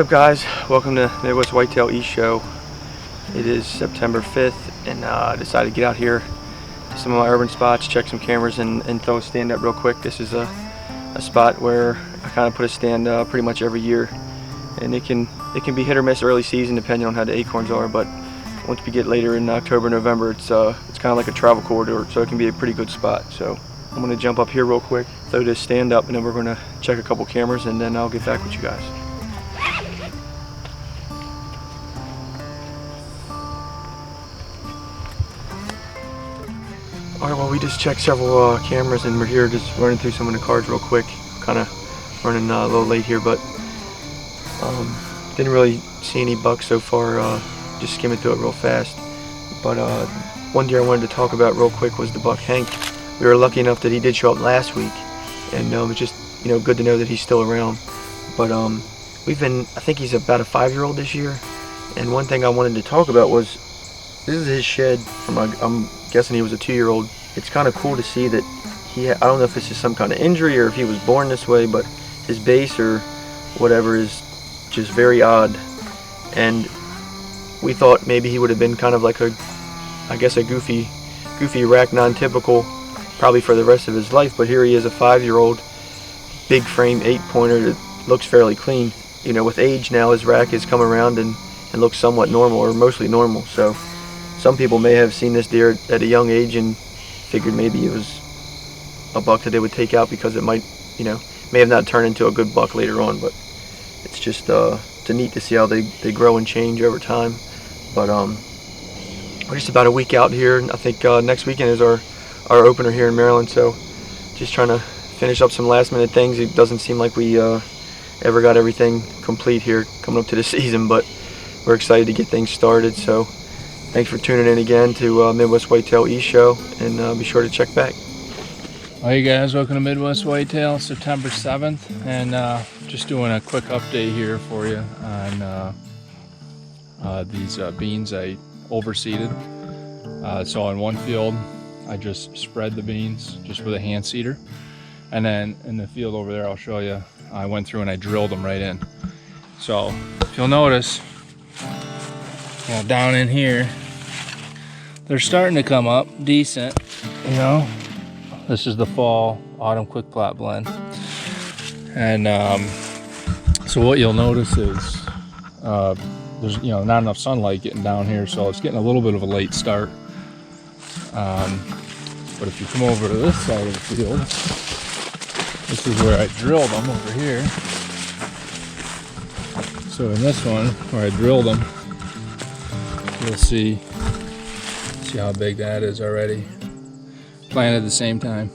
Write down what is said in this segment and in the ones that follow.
What's up, guys? Welcome to Midwest Whitetail East Show. It is September 5th, and I decided to get out here to some of my urban spots, check some cameras, and throw a stand up real quick. This is a spot where I kind of put a stand pretty much every year, and it can be hit or miss early season depending on how the acorns are. But once we get later in October, November, it's kind of like a travel corridor, so it can be a pretty good spot. So I'm going to jump up here real quick, throw this stand up, and then we're going to check a couple cameras, and then I'll get back with you guys. Alright, well, we just checked several cameras, and we're here just running through some of the cards real quick. Kind of running a little late here, but didn't really see any bucks so far, just skimming through it real fast. But one deer I wanted to talk about real quick was the buck Hank. We were lucky enough that he did show up last week, and it's just good to know that he's still around. But I think he's about a 5-year-old this year, and one thing I wanted to talk about was, this is his shed from, I'm guessing he was a 2-year-old. It's kind of cool to see that I don't know if this is some kind of injury or if he was born this way, but his base or whatever is just very odd. And we thought maybe he would have been kind of like a goofy rack, non-typical, probably for the rest of his life. But here he is, a 5-year-old, big frame 8-pointer that looks fairly clean. With age now, his rack has come around and looks somewhat normal, or mostly normal. So some people may have seen this deer at a young age and figured maybe it was a buck that they would take out because it might, may have not turned into a good buck later on. But it's just it's neat to see how they grow and change over time. But we're just about a week out here, and I think next weekend is our opener here in Maryland. So just trying to finish up some last minute things. It doesn't seem like we ever got everything complete here coming up to the season, but we're excited to get things started. So thanks for tuning in again to Midwest Whitetail East Show, and be sure to check back. Hey guys, welcome to Midwest Whitetail, September 7th, and just doing a quick update here for you on these beans I overseeded. So in one field, I just spread the beans just with a hand seeder, and then in the field over there, I'll show you, I went through and I drilled them right in. So if you'll notice, down in here, they're starting to come up decent. This is the fall autumn quick plot blend, and so what you'll notice is there's not enough sunlight getting down here, so it's getting a little bit of a late start. But if you come over to this side of the field, this is where I drilled them over here. So in this one where I drilled them, you'll see how big that is already. Planted at the same time.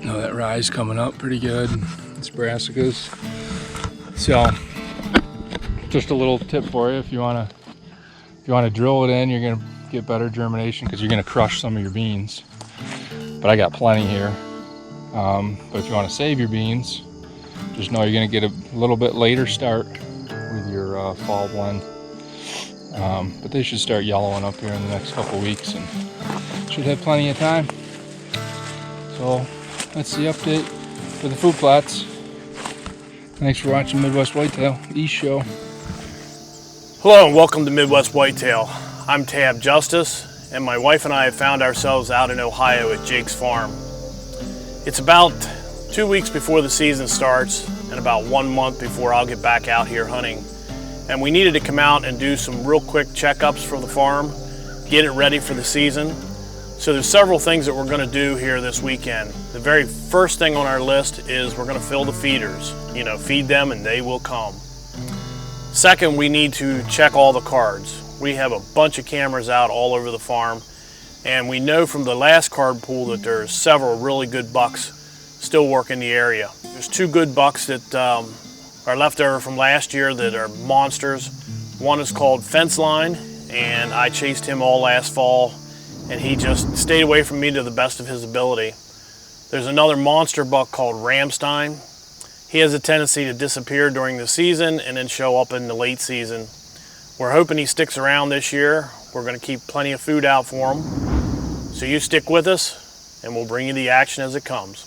That rye's coming up pretty good. It's brassicas. So just a little tip for you: if you want to drill it in, you're gonna get better germination because you're gonna crush some of your beans. But I got plenty here. But if you want to save your beans, just know you're gonna get a little bit later start with your fall blend. But they should start yellowing up here in the next couple weeks and should have plenty of time. So that's the update for the food plots. Thanks for watching Midwest Whitetail East Show. Hello and welcome to Midwest Whitetail. I'm Tabb Justus, and my wife and I have found ourselves out in Ohio at Jake's farm. It's about 2 weeks before the season starts and about 1 month before I'll get back out here hunting. And we needed to come out and do some real quick checkups for the farm, get it ready for the season. So there's several things that we're going to do here this weekend. The very first thing on our list is we're going to fill the feeders. Feed them and they will come. Second, we need to check all the cards. We have a bunch of cameras out all over the farm, and we know from the last card pool that there's several really good bucks still working the area. There's 2 good bucks that are left over from last year that are monsters. One is called Fenceline, and I chased him all last fall, and he just stayed away from me to the best of his ability. There's another monster buck called Ramstein. He has a tendency to disappear during the season and then show up in the late season. We're hoping he sticks around this year. We're going to keep plenty of food out for him. So you stick with us, and we'll bring you the action as it comes.